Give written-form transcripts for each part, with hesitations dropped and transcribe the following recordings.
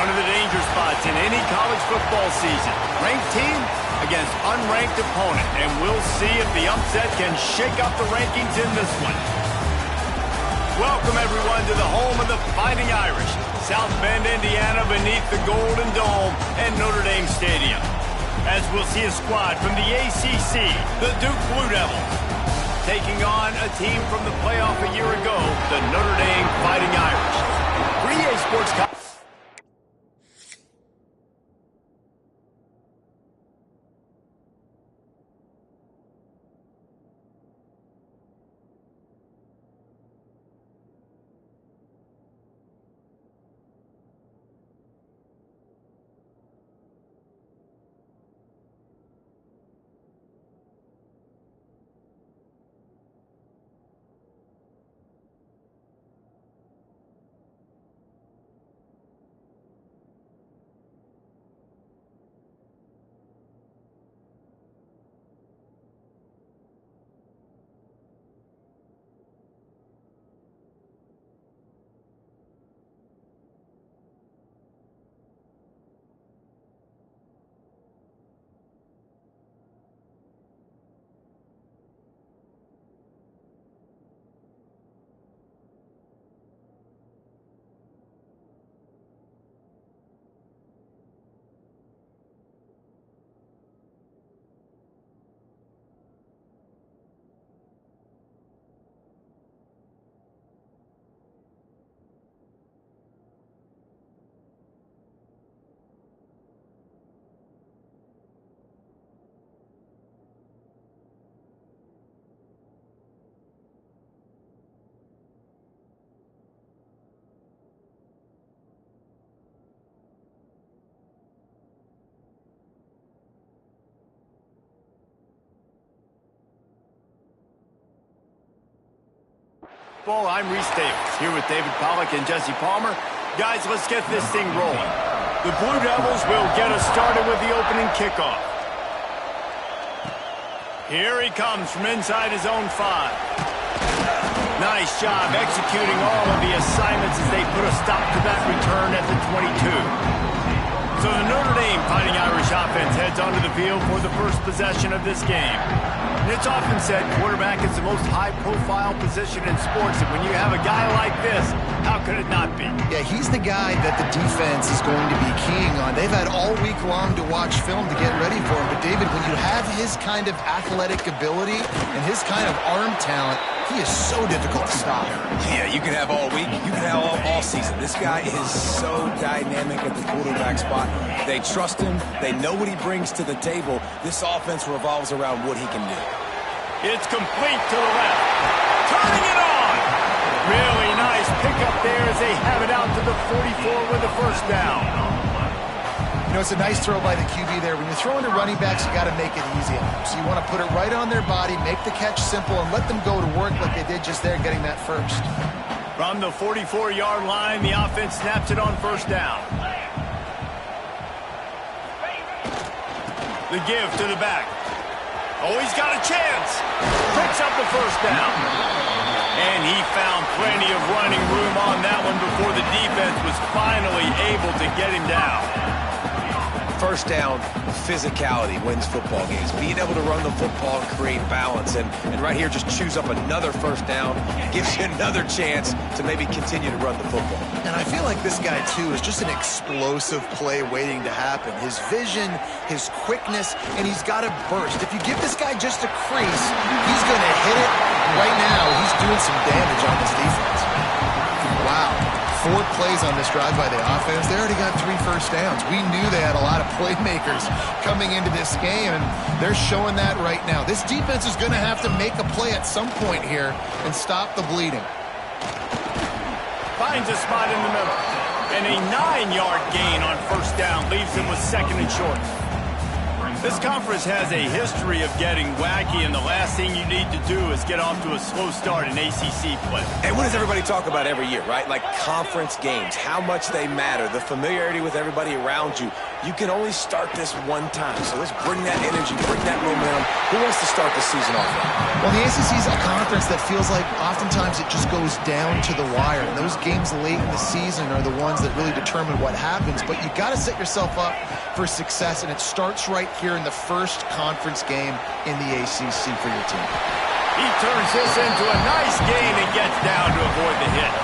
One of the danger spots in any college football season. Ranked team against unranked opponent. And we'll see if the upset can shake up the rankings in this one. Welcome, everyone, to the home of the Fighting Irish. South Bend, Indiana, beneath the Golden Dome and Notre Dame Stadium. As we'll see a squad from the ACC, the Duke Blue Devils, taking on a team from the playoff a year ago, the Notre Dame Fighting Irish. 3A Sports Football. I'm Reese Davis, here with David Pollack and Jesse Palmer. Guys, let's get this thing rolling. The Blue Devils will get us started with the opening kickoff. Here he comes from inside his own 5. Nice job executing all of the assignments as they put a stop to that return at the 22. So the Notre Dame Fighting Irish offense heads onto the field for the first possession of this game. And it's often said quarterback is the most high-profile position in sports, and when you have a guy like this, how could it not be? Yeah, he's the guy that the defense is going to be keying on. They've had all week long to watch film to get ready for him, but David, when you have his kind of athletic ability and his kind of arm talent, he is so difficult to stop. Yeah, you can have all week, you can have all season. This guy is so dynamic at the quarterback spot. They trust him. They know what he brings to the table. This offense revolves around what he can do. It's complete to the left. Turning it on. Really nice pickup there as they have it out to the 44 with a first down. You know, it's a nice throw by the QB there. When you're throwing to running backs, you got to make it easy on them. So you want to put it right on their body, make the catch simple, and let them go to work like they did just there, getting that first. From the 44-yard line, the offense snaps it on first down. The give to the back. Oh, he's got a chance. Picks up the first down. And he found plenty of running room on that one before the defense was finally able to get him down. First down, physicality wins football games. Being able to run the football and create balance. And right here, just choose up another first down. Gives you another chance to maybe continue to run the football. And I feel like this guy, too, is just an explosive play waiting to happen. His vision, his quickness, and he's got a burst. If you give this guy just a crease, he's going to hit it. Right now, he's doing some damage on this defense. Wow. 4 plays on this drive by the offense. They already got 3 first downs. We knew they had a lot of playmakers coming into this game, and they're showing that right now. This defense is going to have to make a play at some point here and stop the bleeding. Finds a spot in the middle. And a 9-yard gain on first down leaves him with second and short. This conference has a history of getting wacky, and the last thing you need to do is get off to a slow start in ACC play. And what does everybody talk about every year, right? Like conference games, how much they matter, the familiarity with everybody around you. You can only start this one time, so let's bring that energy, bring that momentum. Who wants to start the season off with? Well, the ACC is a conference that feels like oftentimes it just goes down to the wire. And those games late in the season are the ones that really determine what happens. But you got to set yourself up for success, and it starts right here in the first conference game in the ACC for your team. He turns this into a nice gain and gets down to avoid the hit.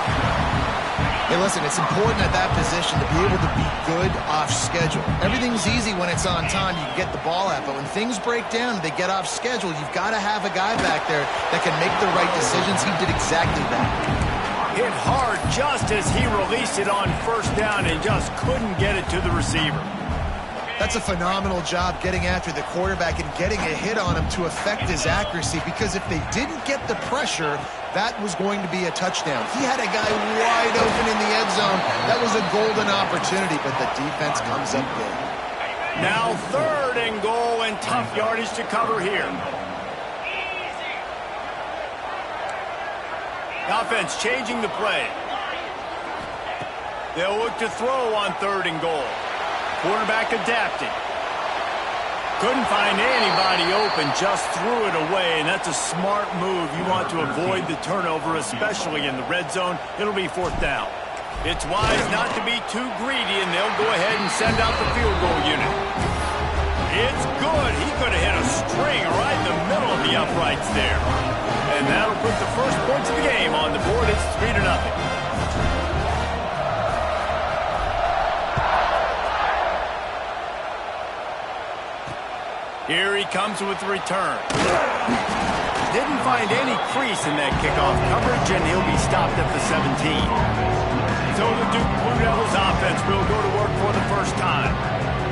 Hey, listen, it's important at that position to be able to be good off schedule. Everything's easy when it's on time. You can get the ball out, but when things break down and they get off schedule, you've got to have a guy back there that can make the right decisions. He did exactly that. Hit hard just as he released it on first down and just couldn't get it to the receiver. That's a phenomenal job getting after the quarterback and getting a hit on him to affect his accuracy, because if they didn't get the pressure, that was going to be a touchdown. He had a guy wide open in the end zone. That was a golden opportunity, but the defense comes up big. Now 3rd and goal, and tough yardage to cover here. The offense changing the play. They'll look to throw on 3rd and goal. Quarterback adapting. Couldn't find anybody open, just threw it away, and that's a smart move. You want to avoid the turnover, especially in the red zone. It'll be 4th down. It's wise not to be too greedy, and they'll go ahead and send out the field goal unit. It's good. He could have hit a string right in the middle of the uprights there. And that'll put the first points of the game on the board. It's 3-0. Here he comes with the return. Didn't find any crease in that kickoff coverage, and he'll be stopped at the 17. So the Duke Blue Devils offense will go to work for the first time.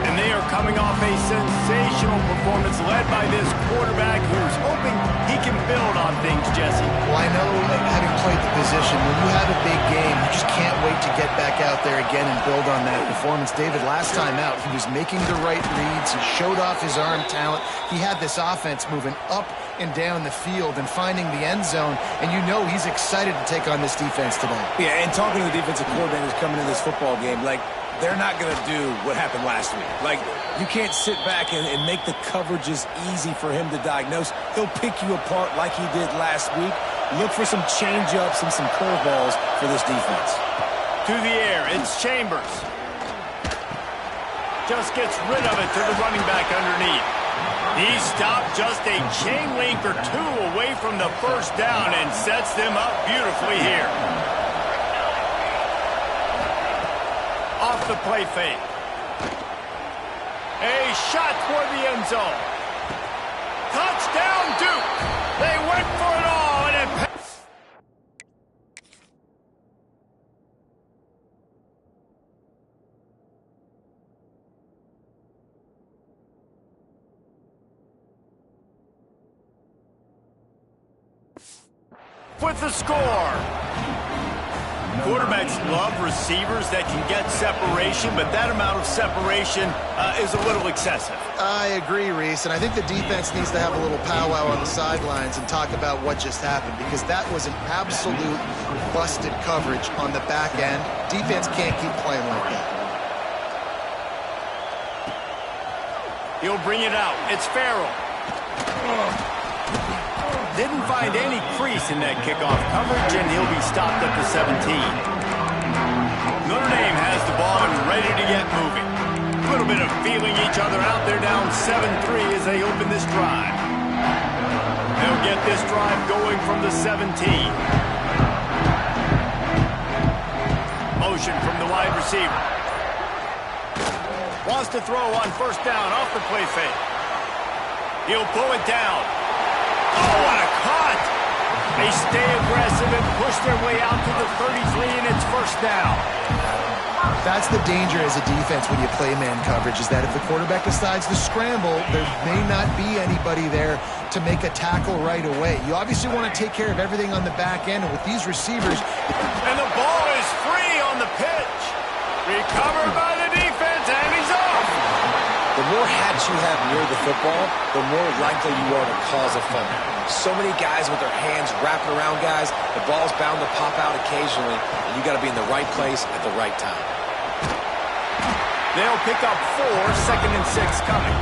And they are coming off a sensational performance led by this quarterback who's hoping he can build on things, Jesse. Well, I know, having played the position, when you have a big game, you just can't wait to get back out there again and build on that performance. David, last time out, he was making the right reads. He showed off his arm talent. He had this offense moving up and down the field and finding the end zone, and you know he's excited to take on this defense today. Yeah, and talking to the defensive coordinators coming in this football game, like, they're not going to do what happened last week. Like, you can't sit back and make the coverages easy for him to diagnose. He'll pick you apart like he did last week. Look for some change-ups and some curveballs for this defense. To the air, it's Chambers. Just gets rid of it to the running back underneath. He stopped just a chain link or two away from the first down and sets them up beautifully here. Off the play fake. A shot toward the end zone. Touchdown, Duke. They went for it all, and it with the score. Quarterbacks love receivers that can get separation, but that amount of separation is a little excessive. I agree, Reese, and I think the defense needs to have a little powwow on the sidelines and talk about what just happened, because that was an absolute busted coverage on the back end. Defense can't keep playing like that. He'll bring it out. It's Farrell. Didn't find any crease in that kickoff coverage, and he'll be stopped at the 17. Notre Dame has the ball and ready to get moving. A little bit of feeling each other out. They're down 7-3 as they open this drive. They'll get this drive going from the 17. Motion from the wide receiver. Wants to throw on first down off the play fake. He'll pull it down. Oh, what a cut! They stay aggressive and push their way out to the 33, and it's first down. That's the danger as a defense when you play man coverage, is that if the quarterback decides to scramble, there may not be anybody there to make a tackle right away. You obviously want to take care of everything on the back end, and with these receivers... And the ball is free on the pitch. Recovered by the defense, and he's off. The more hats you have near the football, the more likely you are to cause a fumble. So many guys with their hands wrapping around guys, the ball's bound to pop out occasionally, and you got to be in the right place at the right time. They'll pick up 4, 2nd and 6 coming.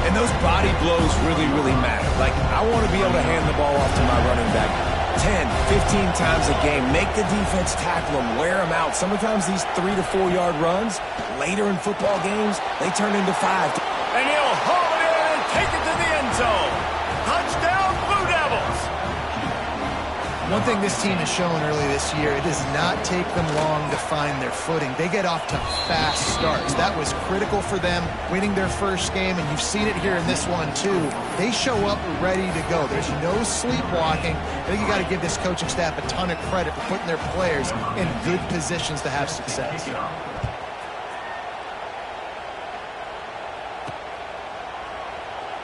And those body blows really, really matter. Like, I want to be able to hand the ball off to my running back 10, 15 times a game. Make the defense tackle them, wear them out. Sometimes these 3 to 4 yard runs, later in football games, they turn into 5. And he'll haul it in and take it to the end zone. Touchdown, Blue Devils! One thing this team has shown early this year, it does not take them long to find their footing. They get off to fast starts. That was critical for them winning their first game, and you've seen it here in this one too. They show up ready to go. There's no sleepwalking. I think you got to give this coaching staff a ton of credit for putting their players in good positions to have success.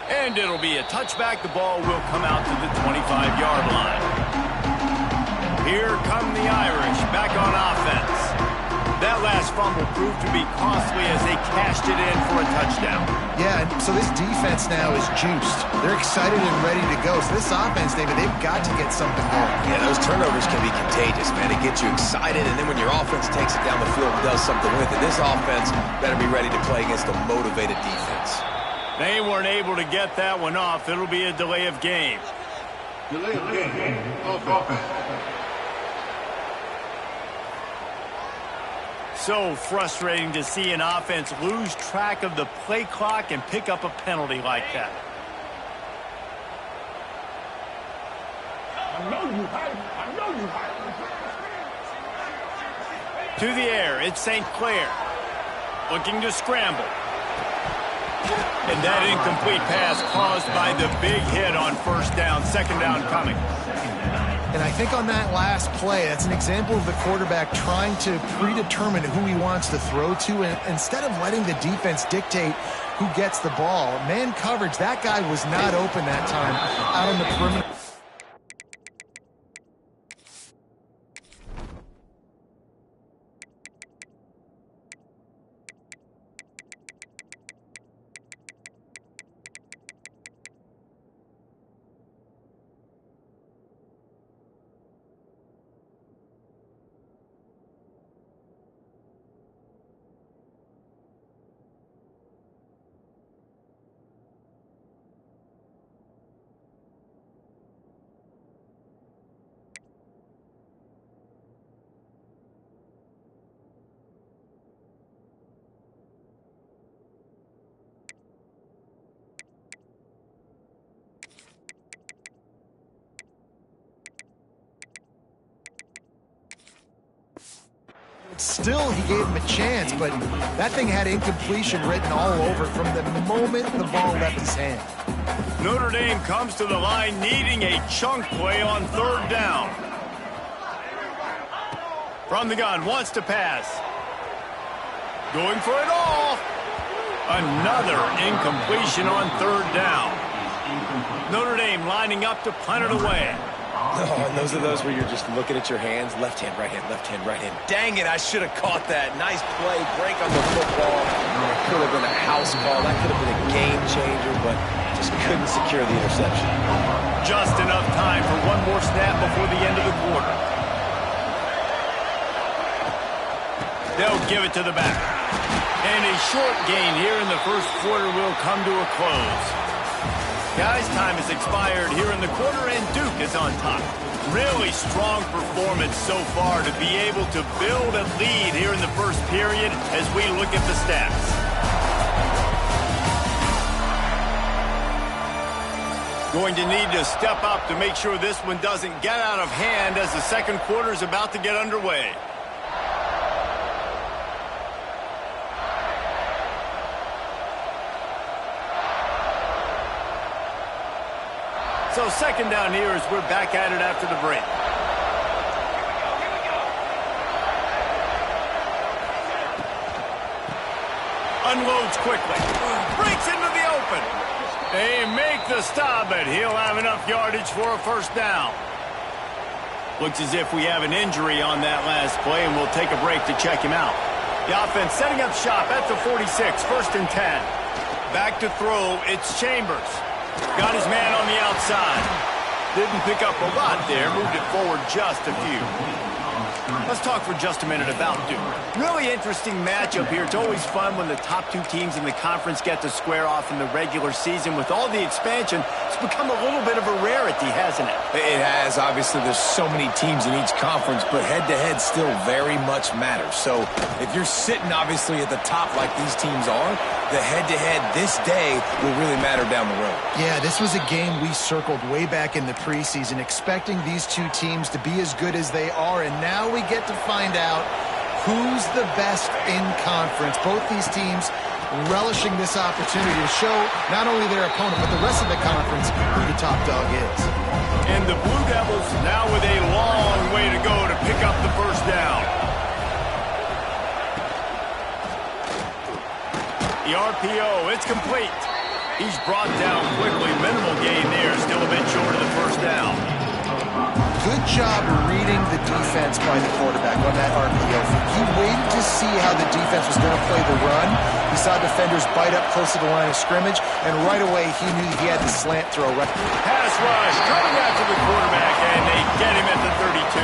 And it'll be a touchback. The ball will come out to the 25-yard line. Here come the Irish back on offense. That last fumble proved to be costly as they cashed it in for a touchdown. Yeah, so this defense now is juiced. They're excited and ready to go. So this offense, David, they've got to get something going. Yeah, those turnovers can be contagious, man. It gets you excited, and then when your offense takes it down the field and does something with it, this offense better be ready to play against a motivated defense. They weren't able to get that one off. It'll be a delay of game. Delay of game. Offense. So frustrating to see an offense lose track of the play clock and pick up a penalty like that. I know you hype. I know you hype. To the air, it's St. Clair. Looking to scramble. And that incomplete pass caused by the big hit on first down, 2nd down coming. And I think on that last play, that's an example of the quarterback trying to predetermine who he wants to throw to, and instead of letting the defense dictate who gets the ball. Man coverage, that guy was not open that time out on the perimeter. Still, he gave him a chance, but that thing had incompletion written all over it from the moment the ball left his hand. Notre Dame comes to the line needing a chunk play on 3rd down. From the gun, wants to pass. Going for it all. Another incompletion on 3rd down. Notre Dame lining up to punt it away. Oh, and those are those where you're just looking at your hands. Left hand, right hand, left hand, right hand. Dang it, I should have caught that. Nice play, break on the football. It could have been a house call. That could have been a game changer, but just couldn't secure the interception. Just enough time for one more snap before the end of the quarter. They'll give it to the back. And a short gain here in the first quarter will come to a close. Guys, time has expired here in the quarter, and Duke is on top. Really strong performance so far to be able to build a lead here in the first period as we look at the stats. Going to need to step up to make sure this one doesn't get out of hand as the second quarter is about to get underway. So 2nd down here as we're back at it after the break. Unloads quickly. Breaks into the open. They make the stop, but he'll have enough yardage for a first down. Looks as if we have an injury on that last play, and we'll take a break to check him out. The offense setting up shop at the 46, 1st and 10. Back to throw, it's Chambers. Got his man on the outside. Didn't pick up a lot there. Moved it forward just a few. Let's talk for just a minute about Duke. Really interesting matchup here. It's always fun when the top two teams in the conference get to square off in the regular season. With all the expansion, it's become a little bit of a rarity, hasn't it? It has. Obviously, there's so many teams in each conference, but head-to-head still very much matters. So if you're sitting, obviously, at the top like these teams are, the head-to-head this day will really matter down the road. Yeah, this was a game we circled way back in the preseason, expecting these two teams to be as good as they are, and now we get to find out who's the best in conference. Both these teams relishing this opportunity to show not only their opponent, but the rest of the conference who the top dog is. And the Blue Devils now with a long way to go to pick up the first down. The RPO, it's complete. He's brought down quickly. Minimal gain there, still a bit short of the first down. Good job reading the defense by the quarterback on that RPO. He waited to see how the defense was going to play the run. He saw defenders bite up close to the line of scrimmage, and right away he knew he had the slant throw. Pass rush coming after the quarterback, and they get him at the 32.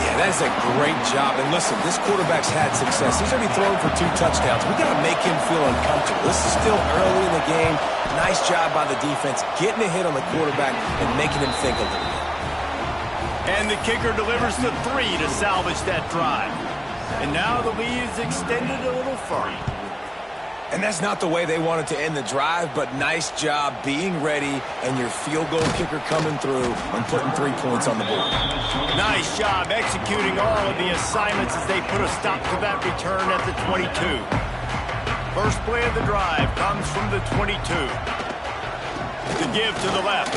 Yeah, that is a great job. And listen, this quarterback's had success. He's already thrown for 2 touchdowns. We got to make him feel uncomfortable. This is still early in the game. Nice job by the defense, getting a hit on the quarterback and making him think a little bit. And the kicker delivers the 3 to salvage that drive. And now the lead is extended a little further. And that's not the way they wanted to end the drive, but nice job being ready and your field goal kicker coming through and putting 3 points on the board. Nice job executing all of the assignments as they put a stop to that return at the 22. First play of the drive comes from the 22. The give to the left.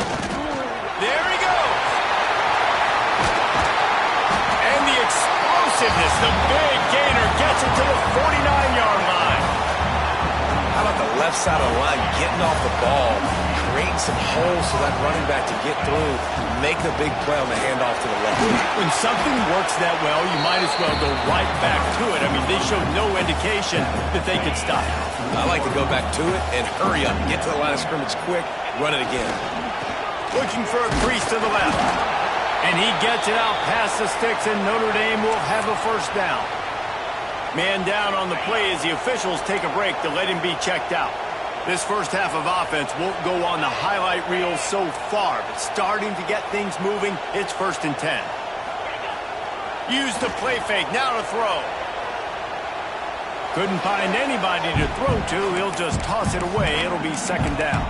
There he goes. And the explosiveness, the big gainer gets it to the 49-yard line. How about the left side of the line getting off the ball, creating some holes so that running back to get through, make the big play on the handoff to the left. When something works that well, you might as well go right back to it. I mean, they showed no indication that they could stop it. I like to go back to it and hurry up, get to the line of scrimmage quick, run it again. Looking for a crease to the left. And he gets it out past the sticks, and Notre Dame will have a first down. Man down on the play as the officials take a break to let him be checked out. This first half of offense won't go on the highlight reel so far, but starting to get things moving, it's 1st and 10. Use the play fake, now to throw. Couldn't find anybody to throw to, he'll just toss it away, it'll be 2nd down.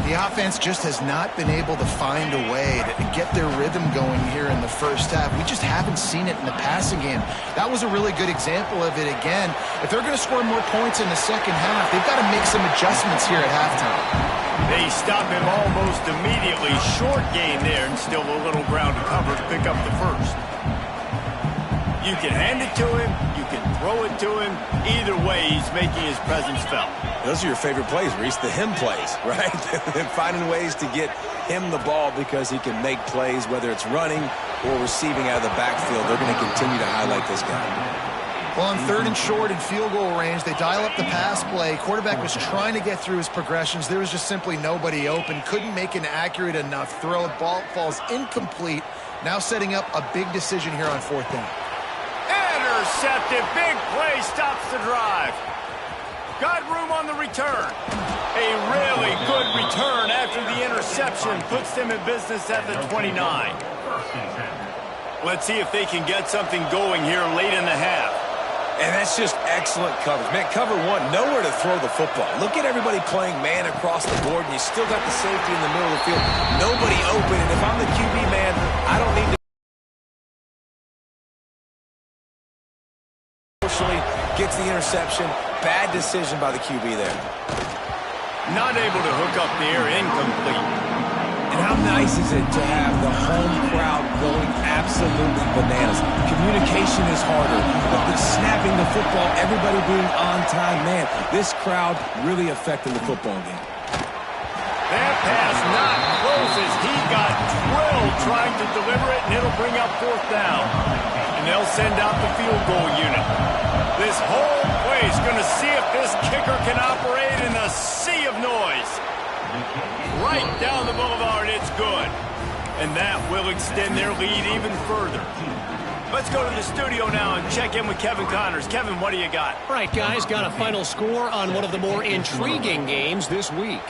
The offense just has not been able to find a way to get their rhythm going here in the first half. We just haven't seen it in the passing game. That was a really good example of it again. If they're going to score more points in the second half, they've got to make some adjustments here at halftime. They stop him almost immediately. Short gain there, and still a little ground to cover to pick up the first. You can hand it to him, you can throw it to him. Either way, he's making his presence felt. Those are your favorite plays, Reese, the him plays, right? Finding ways to get him the ball because he can make plays, whether it's running or receiving out of the backfield. They're going to continue to highlight this guy. Well, on 3rd and short and field goal range, they dial up the pass play. Quarterback was trying to get through his progressions. There was just simply nobody open. Couldn't make an accurate enough throw. The ball falls incomplete. Now setting up a big decision here on 4th down. Intercepted. Big play stops the drive. Got room on the return. A really good return after the interception puts them in business at the 29. Let's see if they can get something going here late in the half. And that's just excellent coverage. Man, cover one, nowhere to throw the football. Look at everybody playing man across the board, and you still got the safety in the middle of the field. Nobody open, and if I'm the QB, man, I don't need to gets the interception. Bad decision by the QB there. Not able to hook up there, incomplete. And how nice is it to have the home crowd going absolutely bananas? Communication is harder, but the snapping the football, everybody being on time, man, this crowd really affected the football game. That pass not close as he got drilled trying to deliver it, and it'll bring up 4th down. And they'll send out the field goal unit. This whole play is going to see if this kicker can operate in the sea of noise. Right down the boulevard, it's good. And that will extend their lead even further. Let's go to the studio now and check in with Kevin Connors. Kevin, what do you got? All right, guys, got a final score on one of the more intriguing games this week.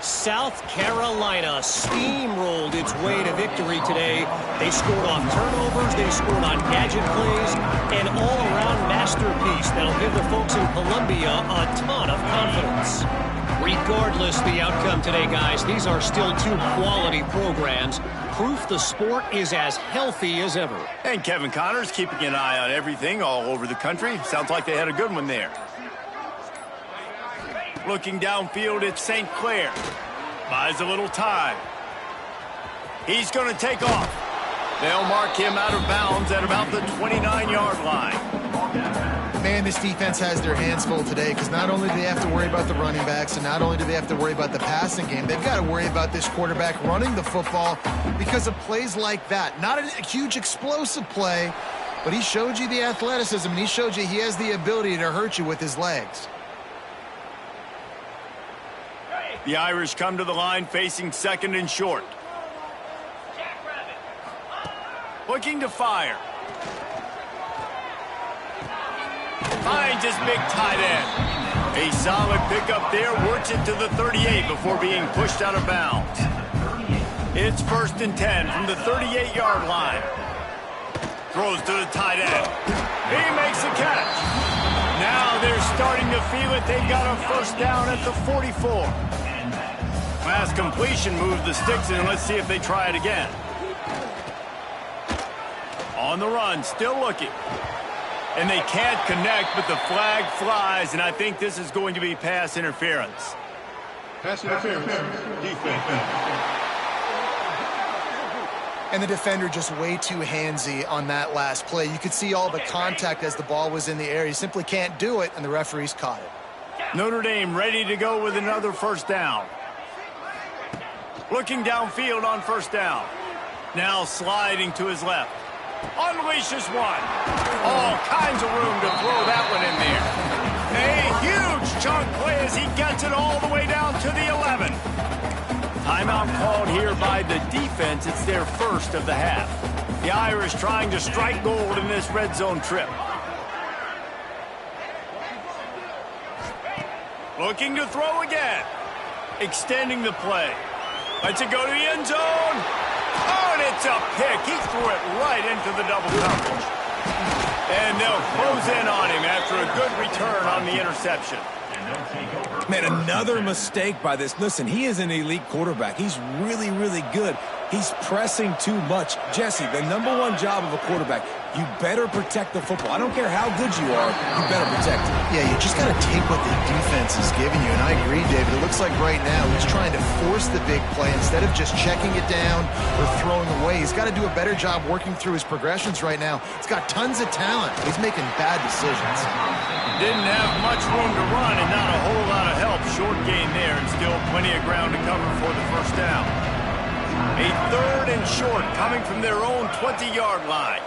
South Carolina steamrolled its way to victory today. They scored off turnovers, they scored on gadget plays, an all-around masterpiece that'll give the folks in Columbia a ton of confidence. Regardless the outcome today, guys, these are still two quality programs. Proof the sport is as healthy as ever. And Kevin Connors keeping an eye on everything all over the country. Sounds like they had a good one there. Looking downfield, it's St. Clair. Buys a little time. He's going to take off. They'll mark him out of bounds at about the 29-yard line. Man, this defense has their hands full today because not only do they have to worry about the running backs and not only do they have to worry about the passing game, they've got to worry about this quarterback running the football because of plays like that. Not a huge explosive play, but he showed you the athleticism and he showed you he has the ability to hurt you with his legs. The Irish come to the line facing second and short. Looking to fire. Finds his big tight end. A solid pickup there, works it to the 38 before being pushed out of bounds. It's 1st and 10 from the 38-yard line. Throws to the tight end. He makes the catch. Now they're starting to feel it. They've got a first down at the 44. Fast completion moves the sticks in. Let's see if they try it again. On the run, still looking. And they can't connect, but the flag flies, and I think this is going to be pass interference. Pass interference. Defense. And the defender just way too handsy on that last play. You could see all the contact as the ball was in the air. He simply can't do it, and the referees caught it. Notre Dame ready to go with another first down. Looking downfield on first down. Now sliding to his left. Unleashes one. All kinds of room to throw that one in there. A huge chunk play as he gets it all the way down to the 11. Timeout called here by the defense. It's their first of the half. The Irish trying to strike gold in this red zone trip. Looking to throw again. Extending the play. Lets it go to the end zone. Oh, and it's a pick. He threw it right into the double coverage. And they'll close in on him after a good return on the interception. Man, another mistake by this. Listen, he is an elite quarterback. He's really, really good. He's pressing too much. Jesse, the #1 job of a quarterback, you better protect the football. I don't care how good you are, you better protect it. Yeah, you just got to take what the defense is giving you. And I agree, David. It looks like right now he's trying to force the big play instead of just checking it down or throwing away. He's got to do a better job working through his progressions right now. He's got tons of talent. He's making bad decisions. Didn't have much room to run and not a whole lot of help. Short gain there and still plenty of ground to cover for the first down. A 3rd and short coming from their own 20-yard line.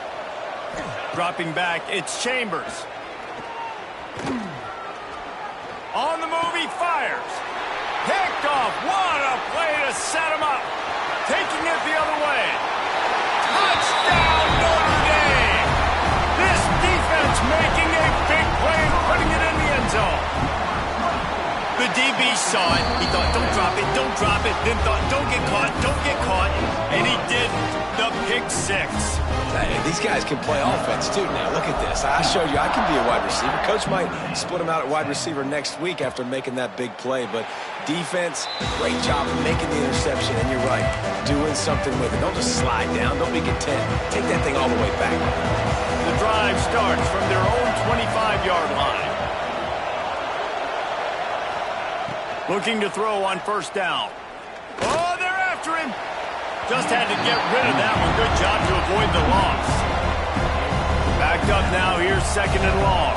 Dropping back, it's Chambers. On the move, he fires. Picked off. What a play to set him up. Taking it the other way. Touchdown, Notre Dame. This defense making a big play and putting it in the end zone. The DB saw it. He thought, don't drop it, don't drop it. Then thought, don't get caught, don't get caught. And he did the pick 6. Hey, these guys can play offense, too. Now, look at this. I showed you I can be a wide receiver. Coach might split him out at wide receiver next week after making that big play. But defense, great job of making the interception. And you're right, doing something with it. Don't just slide down. Don't be content. Take that thing all the way back. The drive starts from their own 25-yard line. Looking to throw on first down. Oh, they're after him. Just had to get rid of that one. Good job to avoid the loss. Backed up now. Here's 2nd and long.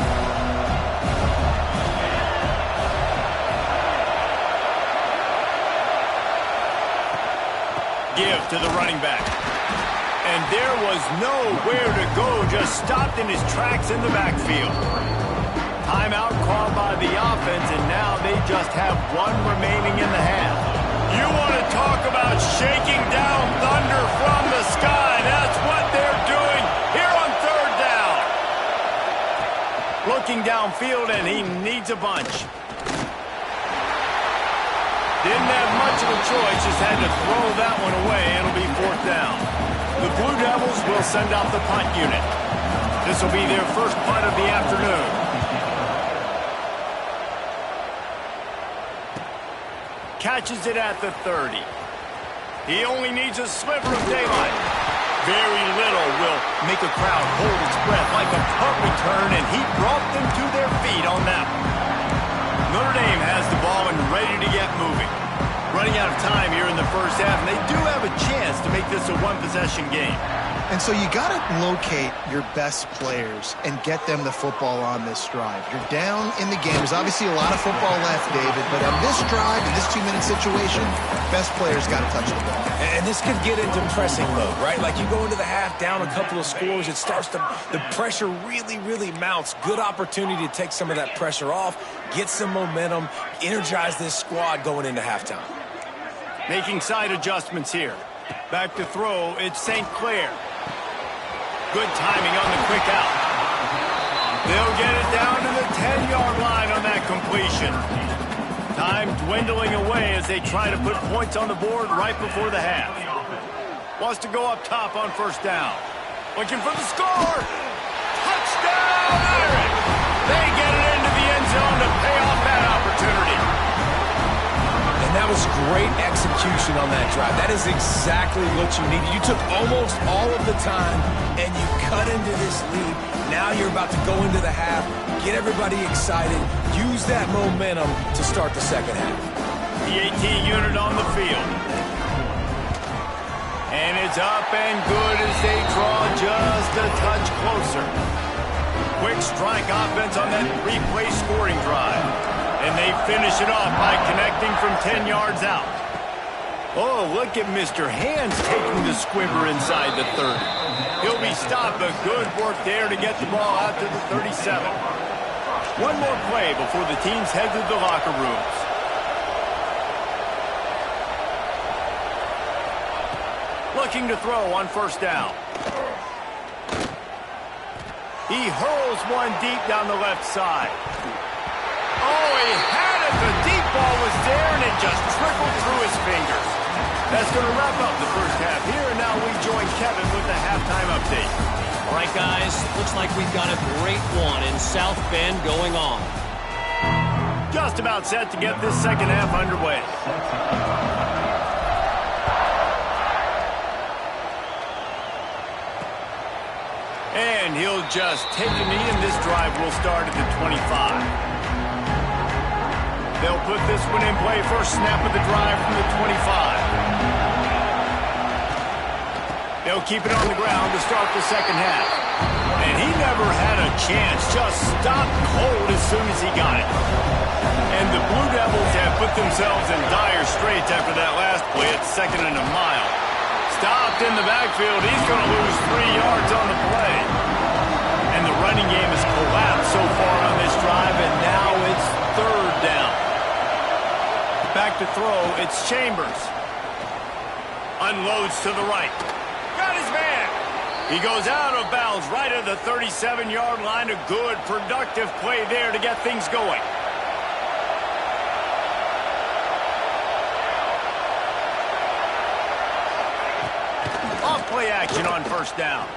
Give to the running back. And there was nowhere to go. Just stopped in his tracks in the backfield. Timeout called by the offense, and now they just have one remaining in the half. You want to talk about shaking down thunder from the sky. That's what they're doing here on Looking downfield, and he needs a bunch. Didn't have much of a choice, just had to throw that one away, and it'll be 4th down. The Blue Devils will send out the punt unit. This will be their first punt of the afternoon. Catches it at the 30. He only needs a sliver of daylight. Very little will make a crowd hold its breath like a punt return, and he brought them to their feet on that one. Notre Dame has the ball and ready to get moving. Running out of time here in the first half, and they do have a chance to make this a one-possession game. And so you got to locate your best players and get them the football on this drive. You're down in the game. There's obviously a lot of football left, David, but on this drive, in this 2-minute situation, best players got to touch the ball. And this could get into pressing mode, right? Like you go into the half down a couple of scores, it starts to, the pressure really mounts. Good opportunity to take some of that pressure off, get some momentum, energize this squad going into halftime. Making side adjustments here. Back to throw, it's St. Clair. Good timing on the quick out. They'll get it down to the 10-yard line on that completion. Time dwindling away as they try to put points on the board right before the half. Wants to go up top on 1st down. Looking for the score. Touchdown, Irish! They get it into the end zone to pay off that opportunity. And that was great execution on that drive. That is exactly what you needed. You took almost all of the time, and you cut into this lead. Now you're about to go into the half, get everybody excited, use that momentum to start the second half. The AT unit on the field. And it's up and good as they draw just a touch closer. Quick strike offense on that 3-play scoring drive. And they finish it off by connecting from 10 yards out. Oh, look at Mr. Hands taking the squibber inside the 30. He'll be stopped, but good work there to get the ball out to the 37. One more play before the teams head to the locker rooms. Looking to throw on 1st down. He hurls one deep down the left side. Oh, he had it. The deep ball was there, and it just trickled through his fingers. That's going to wrap up the first half here, and now we join Kevin with the halftime update. All right, guys, looks like we've got a great one in South Bend going on. Just about set to get this second half underway. And he'll just take a knee, and this drive will start at the 25. They'll put this one in play. First snap of the drive from the 25. They'll keep it on the ground to start the second half. And he never had a chance. Just stopped cold as soon as he got it. And the Blue Devils have put themselves in dire straits after that last play at 2nd and a mile. Stopped in the backfield. He's going to lose 3 yards on the play. And the running game has collapsed so far on this drive, and now it's 3rd down. Back to throw, it's Chambers. Unloads to the right. Got his man. He goes out of bounds right at the 37-yard line. A good, productive play there to get things going. Off play action on 1st down.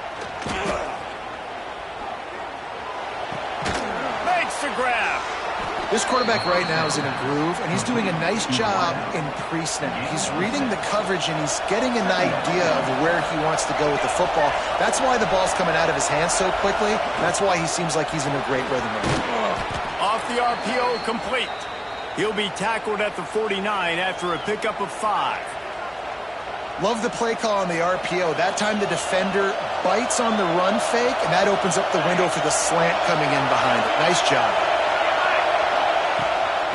Makes the grab. This quarterback right now is in a groove, and he's doing a nice job in pre-snap. He's reading the coverage, and he's getting an idea of where he wants to go with the football. That's why the ball's coming out of his hands so quickly. That's why he seems like he's in a great rhythm right now. Off the RPO, complete. He'll be tackled at the 49 after a pickup of 5. Love the play call on the RPO. That time the defender bites on the run fake, and that opens up the window for the slant coming in behind it. Nice job.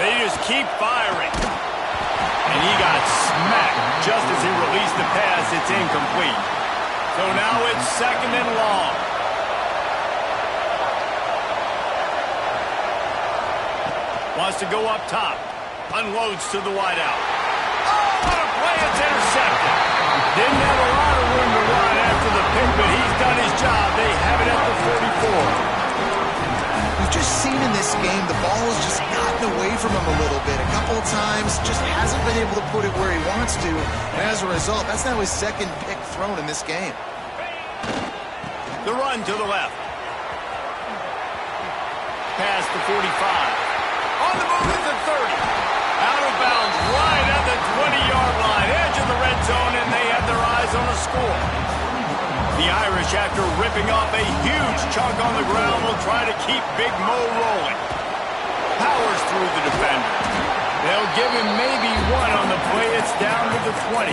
They just keep firing. And he got smacked just as he released the pass. It's incomplete. So now it's 2nd and long. Wants to go up top. Unloads to the wideout. Oh, what a play. It's intercepted. Didn't have a lot of room to run after the pick, but he's done his job. They have it at the 44. We've just this game, the ball has just gotten away from him a little bit. A couple of times, just hasn't been able to put it where he wants to. And as a result, that's now his second pick thrown in this game. The run to the left. Past the 45. On the move at the 30. Out of bounds right at the 20-yard line. Edge of the red zone, and they have their eyes on a score. The Irish, after ripping off a huge chunk on the ground, will try to keep Big Mo rolling. Powers through the defender. They'll give him maybe one on the play. It's down to the 20.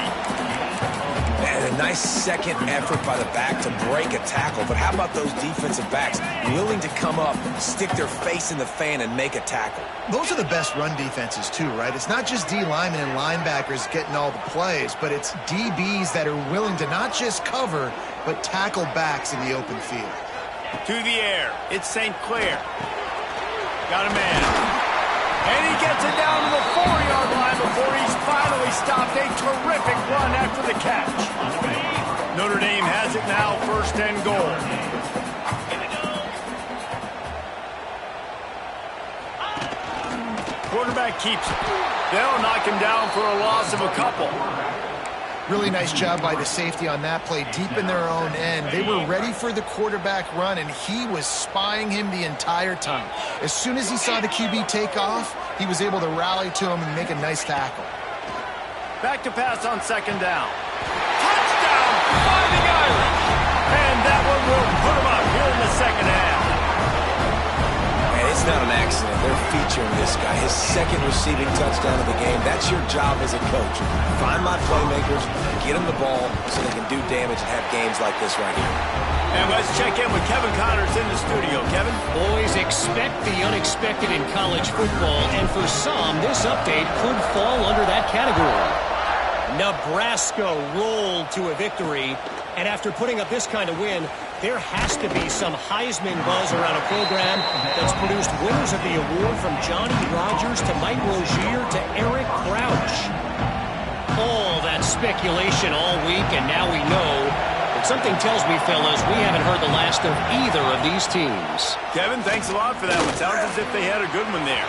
And a nice second effort by the back to break a tackle. But how about those defensive backs willing to come up, stick their face in the fan, and make a tackle? Those are the best run defenses, too, right? It's not just D linemen and linebackers getting all the plays, but it's DBs that are willing to not just cover, but tackle backs in the open field. To the air. It's St. Clair. Got a man. And he gets it down to the 4-yard line before he's finally stopped. A terrific run after the catch. Notre Dame has it now, 1st and goal. Quarterback keeps it. They'll knock him down for a loss of a couple. Really nice job by the safety on that play, deep in their own end. They were ready for the quarterback run, and he was spying him the entire time. As soon as he saw the QB take off, he was able to rally to him and make a nice tackle. Back to pass on 2nd down. Touchdown, Fighting Irish! And that one will put him up here in the 2nd half. And it's not an accident. They're featuring this guy. His 2nd receiving touchdown of the game. That's your job as a coach. Find my playmakers, get them the ball so they can do damage and have games like this right here. And let's check in with Kevin Connors in the studio. Kevin? Boys, expect the unexpected in college football, and for some, this update could fall under that category. Nebraska rolled to a victory, and after putting up this kind of win, there has to be some Heisman buzz around a program that's produced winners of the award from Johnny Rodgers to Mike Rozier to Eric Crouch. All that speculation all week, and now we know. But something tells me, fellas, we haven't heard the last of either of these teams. Kevin, thanks a lot for that one. Sounds as if they had a good one there.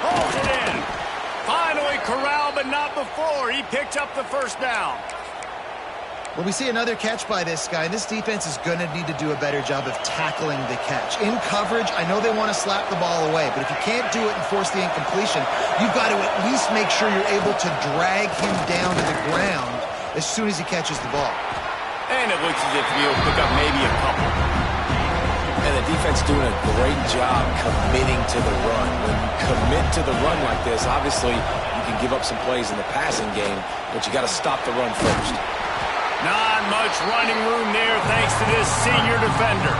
Holds it in. Finally corralled, but not before. He picked up the 1st down. Well, we see another catch by this guy. This defense is going to need to do a better job of tackling the catch. In coverage, I know they want to slap the ball away, but if you can't do it and force the incompletion, you've got to at least make sure you're able to drag him down to the ground as soon as he catches the ball. And it looks as if he'll pick up maybe a couple. And the defense doing a great job committing to the run. When you commit to the run like this, obviously you can give up some plays in the passing game, but you got to stop the run first. Not much running room there thanks to this senior defender.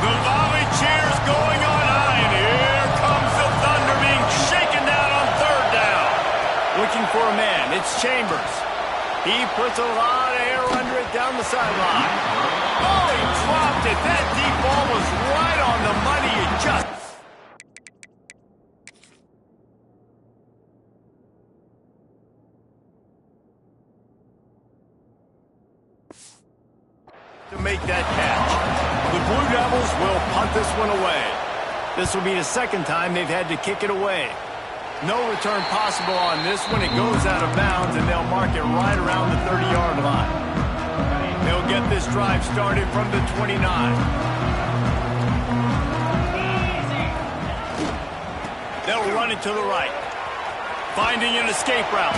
The volley cheers going on high, and here comes the Thunder being shaken down on 3rd down. Looking for a man. It's Chambers. He puts a lot of air under it down the sideline. Oh, he dropped it. That deep ball was right on the money. It just... to make that catch. The Blue Devils will punt this one away. This will be the 2nd time they've had to kick it away. No return possible on this one. It goes out of bounds, and they'll mark it right around the 30-yard line. They'll get this drive started from the 29. They'll run it to the right. Finding an escape route.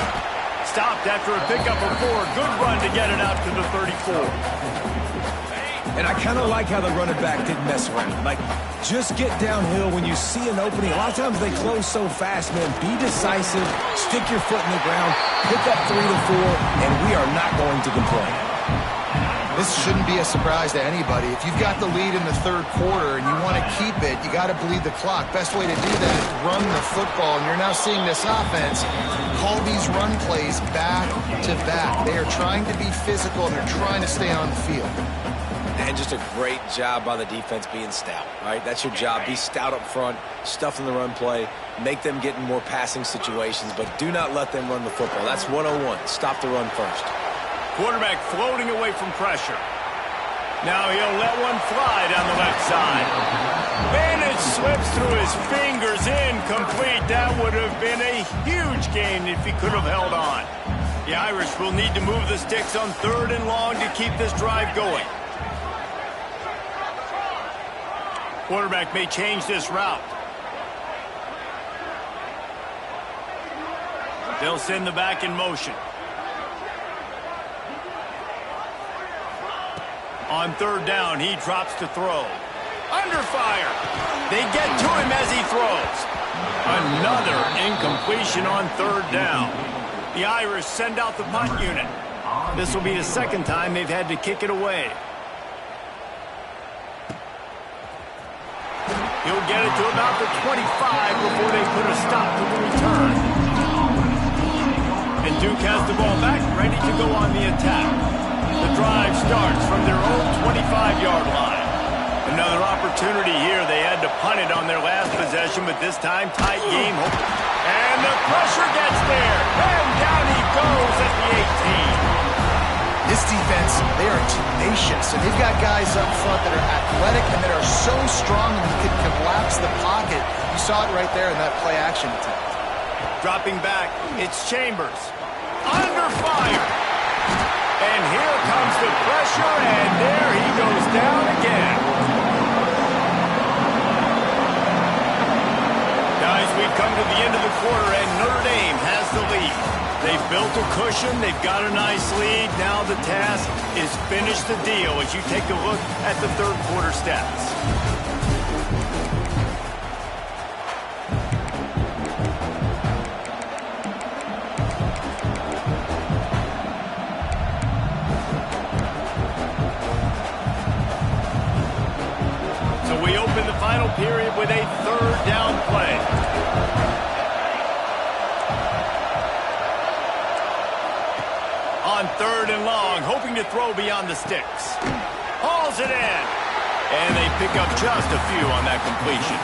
Stopped after a pickup of 4. Good run to get it out to the 34. And I kind of like how the running back didn't mess around. Like, just get downhill when you see an opening. A lot of times they close so fast, man. Be decisive, stick your foot in the ground, pick up 3 to 4, and we are not going to complain. This shouldn't be a surprise to anybody. If you've got the lead in the 3rd quarter and you want to keep it, you got to bleed the clock. Best way to do that, run the football. And you're now seeing this offense call these run plays back to back. They are trying to be physical, and they're trying to stay on the field. And just a great job by the defense being stout, right? That's your job. Be stout up front, stuff in the run play, make them get in more passing situations, but do not let them run the football. That's 101. Stop the run first. Quarterback floating away from pressure. Now he'll let one fly down the left side. And it slipped slips through his fingers, incomplete. That would have been a huge gain if he could have held on. The Irish will need to move the sticks on 3rd and long to keep this drive going. Quarterback may change this route. They'll send the back in motion. On 3rd down, he drops to throw. Under fire. They get to him as he throws. Another incompletion on 3rd down. The Irish send out the punt unit. This will be the 2nd time they've had to kick it away. He'll get it to about the 25 before they put a stop to the return. And Duke has the ball back, ready to go on the attack. The drive starts from their own 25-yard line. Another opportunity here. They had to punt it on their last possession, but this time tight game. And the pressure gets there. And down he goes at the 18. This defense, they are tenacious, and they've got guys up front that are athletic and that are so strong that can collapse the pocket. You saw it right there in that play-action attempt. Dropping back, it's Chambers. Under fire. And here comes the pressure, and there he goes down again. Guys, we've come to the end of the quarter, and Notre Dame has the lead. They've built a cushion. They've got a nice lead. Now the task is finish the deal as you take a look at the 3rd quarter stats. So we open the final period with a 3rd down play. On 3rd and long, hoping to throw beyond the sticks. Hauls it in. And they pick up just a few on that completion.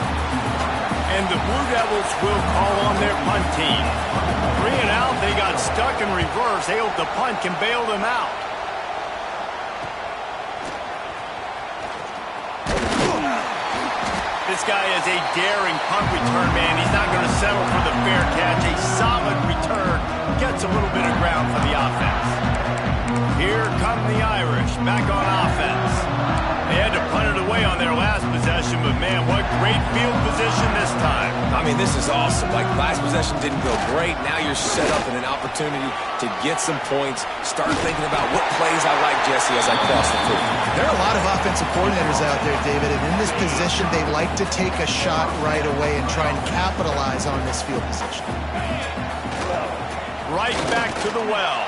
And the Blue Devils will call on their punt team. 3 and out, they got stuck in reverse. They hope the punt can bail them out. This guy is a daring punt return man. He's not going to settle for the fair catch. A solid return. Gets a little bit of ground for the offense. Here come the Irish back on offense. They had to punt it away on their last possession, but man, what great field position this time. I mean, this is awesome. Like, last possession didn't go great. Now you're set up in an opportunity to get some points. Start thinking about what plays I like, Jesse, as I cross the field. There are a lot of offensive coordinators out there, David, and in this position, they like to take a shot right away and try and capitalize on this field position. Right back to the well.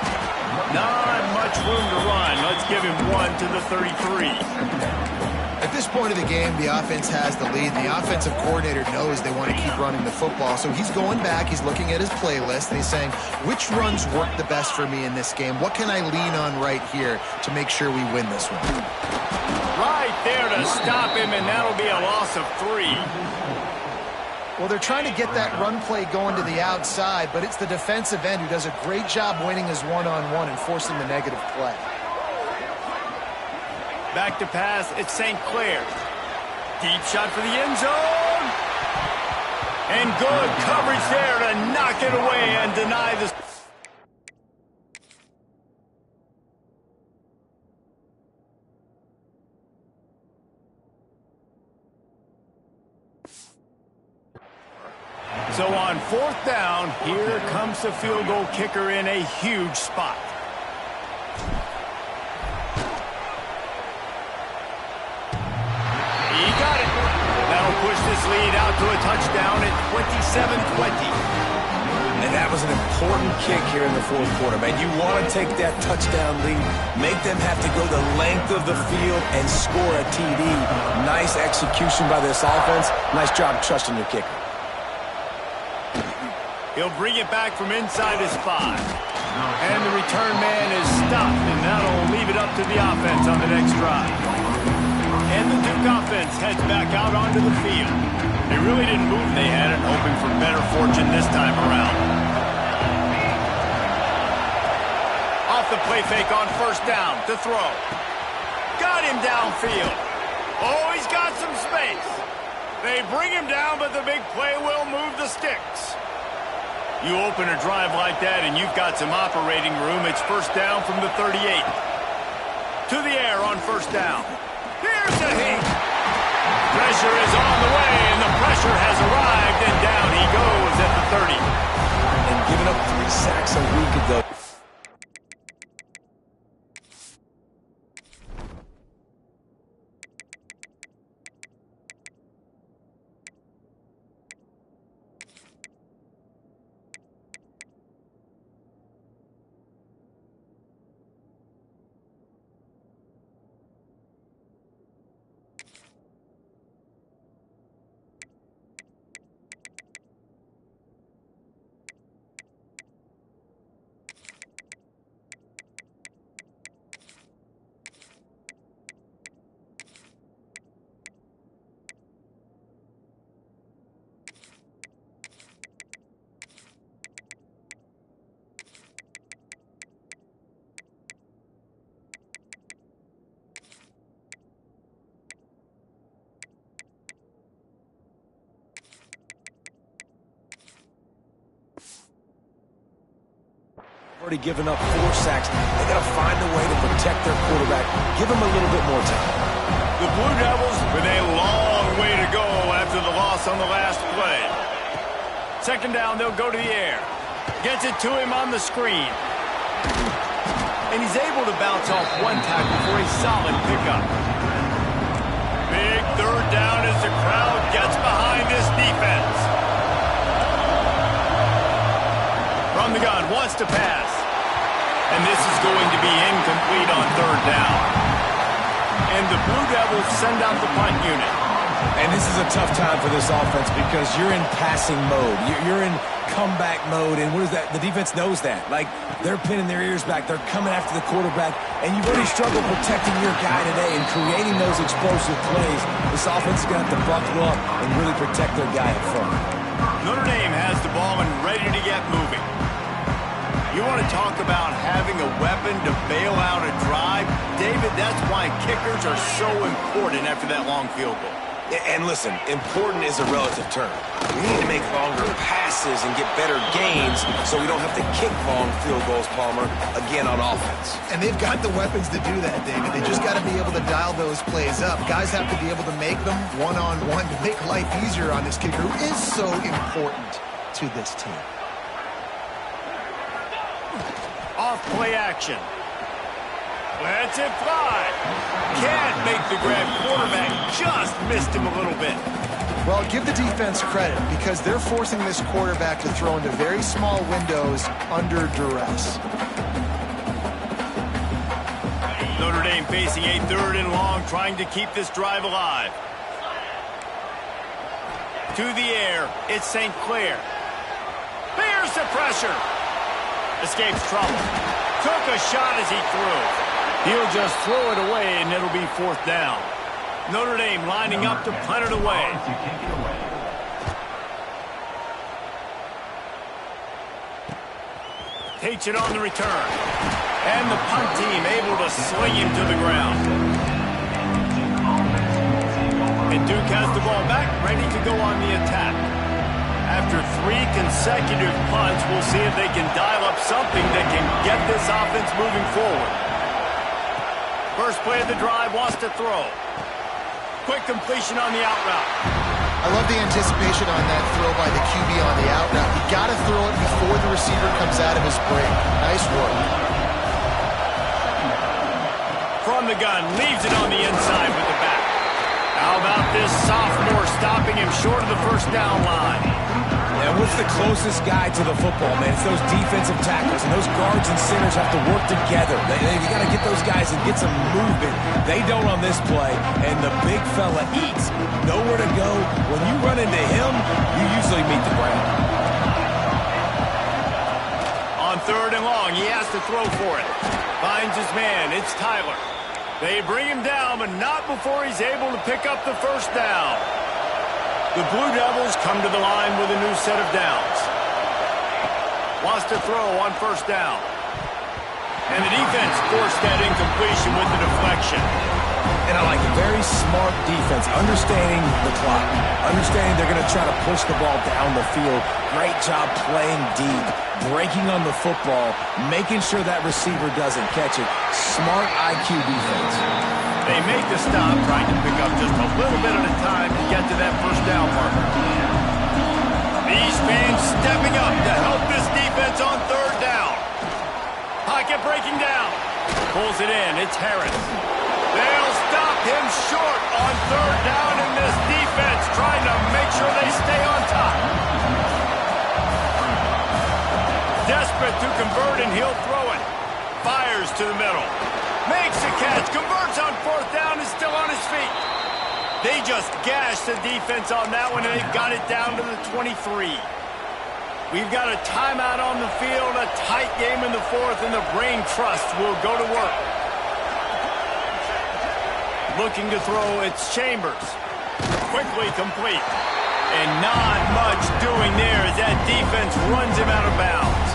Not much room to run. Let's give him one to the 33. At this point of the game, the offense has the lead. The offensive coordinator knows they want to keep running the football. So he's going back, he's looking at his playlist, and he's saying, which runs work the best for me in this game? What can I lean on right here to make sure we win this one? Right there to stop him, and that'll be a loss of 3. Well, they're trying to get that run play going to the outside, but it's the defensive end who does a great job winning his one-on-one and forcing the negative play. Back to pass, it's St. Clair. Deep shot for the end zone. And good coverage there to knock it away and deny the... So on 4th down, here comes the field goal kicker in a huge spot. He got it. That'll push this lead out to a touchdown at 27-20. And that was an important kick here in the 4th quarter, man. You want to take that touchdown lead, make them have to go the length of the field and score a TD. Nice execution by this offense. Nice job trusting your kicker. He'll bring it back from inside his 5. And the return man is stopped, and that'll leave it up to the offense on the next drive. And the Duke offense heads back out onto the field. They really didn't move they had it, hoping for better fortune this time around. Off the play fake on 1st down to throw. Got him downfield. Oh, he's got some space. They bring him down, but the big play will move the sticks. You open a drive like that, and you've got some operating room. It's first down from the 38. To the air on first down. Here's the heat. Pressure is on the way, and the pressure has arrived, and down he goes at the 30. And giving up 3 sacks a week ago. Already given up 4 sacks. They got to find a way to protect their quarterback. Give him a little bit more time. The Blue Devils with a long way to go after the loss on the last play. Second down, they'll go to the air. Gets it to him on the screen. And he's able to bounce off one tackle for a solid pickup. Big third down as the crowd gets behind this defense. From the gun, wants to pass. And this is going to be incomplete on third down. And the Blue Devils send out the punt unit. And this is a tough time for this offense because you're in passing mode. You're in comeback mode, and what is that? The defense knows that. Like, they're pinning their ears back. They're coming after the quarterback, and you've already struggled protecting your guy today and creating those explosive plays. This offense is going to have to buckle up and really protect their guy in front. Notre Dame has the ball and ready to get moving. You want to talk about having a weapon to bail out a drive? David, that's why kickers are so important after that long field goal. And listen, important is a relative term. We need to make longer passes and get better gains so we don't have to kick long field goals, Palmer, again on offense. And they've got the weapons to do that, David. They just got to be able to dial those plays up. Guys have to be able to make them one-on-one to make life easier on this kicker who is so important to this team. Off play action. Lets it fly. Can't make the grab. Quarterback just missed him a little bit. Well, give the defense credit because they're forcing this quarterback to throw into very small windows under duress. Notre Dame facing a third and long, trying to keep this drive alive. To the air, it's St. Clair. Bears the pressure. Escapes trouble. Took a shot as he threw. He'll just throw it away, and it'll be fourth down. Notre Dame lining up to punt it away. Takes it on the return. And the punt team able to sling him to the ground. And Duke has the ball back, ready to go on the attack. After 3 consecutive punts, we'll see if they can dial up something that can get this offense moving forward. First play of the drive, wants to throw. Quick completion on the out route. I love the anticipation on that throw by the QB on the out route. You got to throw it before the receiver comes out of his break. Nice work. From the gun, leaves it on the inside with the back. How about this sophomore stopping him short of the first down line? Yeah, what's the closest guy to the football, man? It's those defensive tackles, and those guards and centers have to work together. You got to get those guys and get some movement. They don't on this play, and the big fella eats. Nowhere to go. When you run into him, you usually meet the ground. On third and long, he has to throw for it. Finds his man. It's Tyler. They bring him down, but not before he's able to pick up the first down. The Blue Devils come to the line with a new set of downs. Wants to throw on first down. And the defense forced that incompletion with the deflection. And I like it. Very smart defense, understanding the clock, Understanding they're going to try to push the ball down the field. Great job playing deep, breaking on the football, making sure that receiver doesn't catch it. Smart IQ defense. They make the stop, trying to pick up just a little bit at a time to get to that first down marker. These fans stepping up to help this defense on third down. Pocket breaking down. Pulls it in. It's Harris. They'll stop him short on third down, and this defense trying to make sure they stay on top. Desperate to convert, and he'll throw it. Fires to the middle. Makes a catch. Converts on fourth down, is still on his feet. They just gashed the defense on that one, and they've got it down to the 23. We've got a timeout on the field, a tight game in the fourth, and the brain trust will go to work. Looking to throw, it's Chambers. Quickly complete. And not much doing there as that defense runs him out of bounds.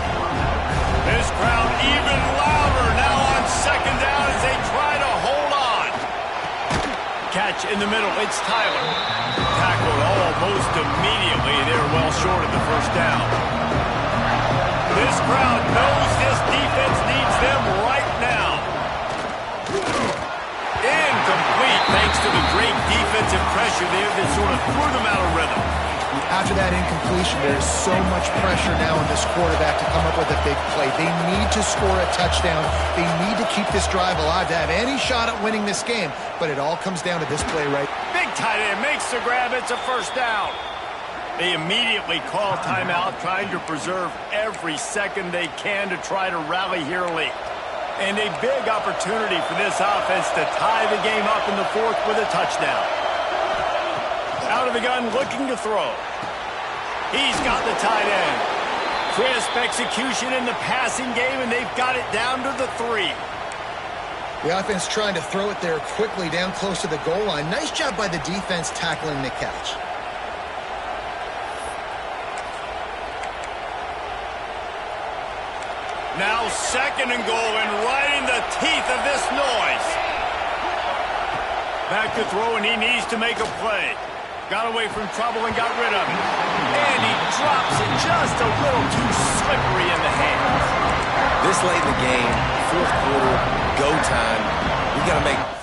This crowd even louder now on second down as they try to hold on. Catch in the middle, it's Tyler. Tackled almost immediately. They're well short of the first down. This crowd knows this defense needs them right now. Incomplete, thanks to the great defensive pressure there that sort of threw them out of rhythm. After that incompletion, there's so much pressure now on this quarterback to come up with a big play. They need to score a touchdown. They need to keep this drive alive to have any shot at winning this game. But it all comes down to this play right. Big tight end makes the grab. It's a first down. They immediately call timeout, trying to preserve every second they can to try to rally here late. And a big opportunity for this offense to tie the game up in the fourth with a touchdown. Out of the gun, looking to throw. He's got the tight end. Crisp execution in the passing game, and they've got it down to the 3. The offense trying to throw it there quickly down close to the goal line. Nice job by the defense tackling the catch. Now second and goal, and right in the teeth of this noise. Back to throw, and he needs to make a play. Got away from trouble and got rid of it. And he drops it just a little too slippery in the hands. This late in the game, fourth quarter, go time. We got to make...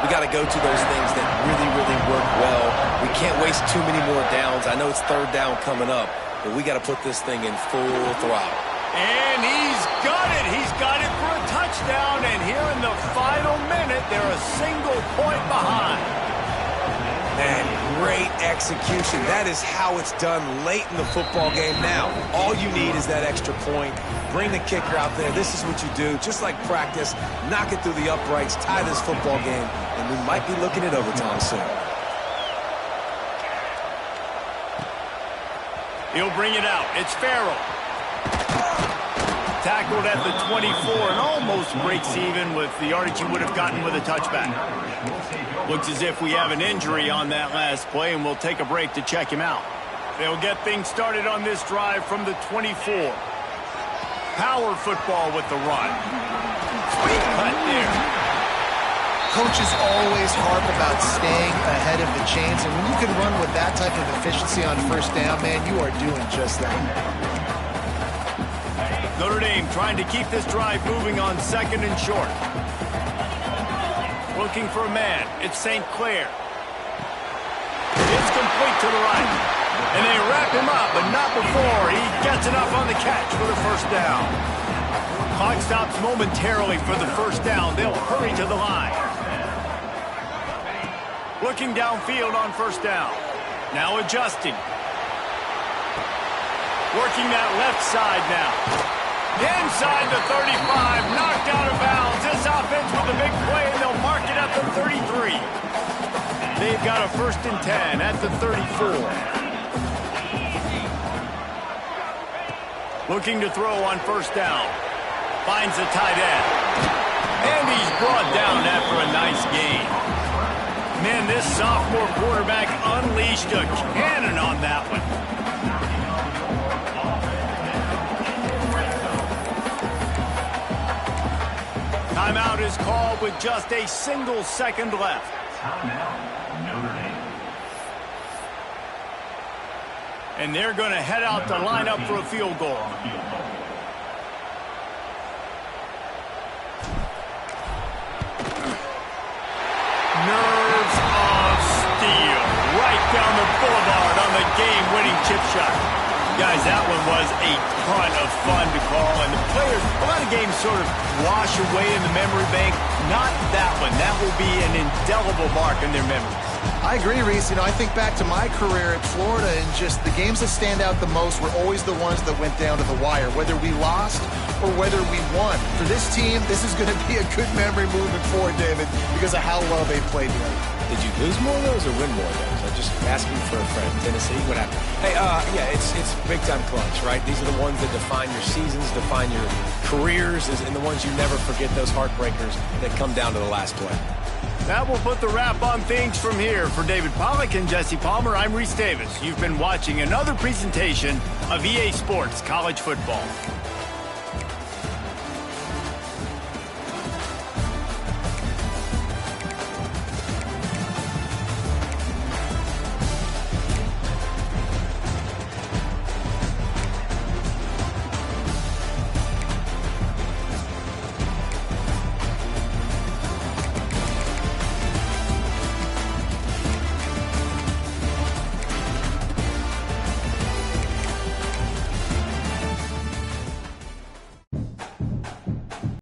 We got to go to those things that really, really work well. We can't waste too many more downs. I know it's third down coming up, but we got to put this thing in full throttle. And he's got it. He's got it for a touchdown. And here in the final minute, they're a single point behind. Man, great execution. That is how it's done late in the football game. Now, all you need is that extra point. Bring the kicker out there. This is what you do. Just like practice, knock it through the uprights, tie this football game, and we might be looking at overtime soon. He'll bring it out. It's Farrell. Tackled at the 24 and almost breaks even with the yardage he would have gotten with a touchback. Looks as if we have an injury on that last play, and we'll take a break to check him out. They'll get things started on this drive from the 24. Power football with the run. Sweet cut there. Coaches always harp about staying ahead of the chains, and when you can run with that type of efficiency on first down, man, you are doing just that. Notre Dame trying to keep this drive moving on second and short. Looking for a man. It's St. Clair. It's complete to the right. And they wrap him up, but not before he gets enough on the catch for the first down. Clock stops momentarily for the first down. They'll hurry to the line. Looking downfield on first down. Now adjusting. Working that left side now. Inside the 35, knocked out of bounds. This offense with a big play, and they'll mark it at the 33. They've got a 1st and 10 at the 34. Looking to throw on first down. Finds the tight end. And he's brought down after a nice gain. Man, this sophomore quarterback unleashed a cannon on that one. Timeout is called with just a single second left. Timeout, Notre Dame. And they're going to head out to line up for a field goal. Nerves of steel. Right down the boulevard on the game-winning chip shot. Guys, that one was a ton of fun to call. And the players, a lot of games sort of wash away in the memory bank. Not that one. That will be an indelible mark in their memory. I agree, Reese. I think back to my career at Florida, and just the games that stand out the most were always the ones that went down to the wire, whether we lost or whether we won. For this team, this is going to be a good memory moving forward, David, because of how well they played today. Did you lose more of those or win more of those? I'm just asking for a friend. Tennessee, what happened? Hey, yeah, it's big-time clutch, right? These are the ones that define your seasons, define your careers, and the ones you never forget, those heartbreakers that come down to the last play. That will put the wrap on things from here. For David Pollack and Jesse Palmer, I'm Reese Davis. You've been watching another presentation of EA Sports College Football.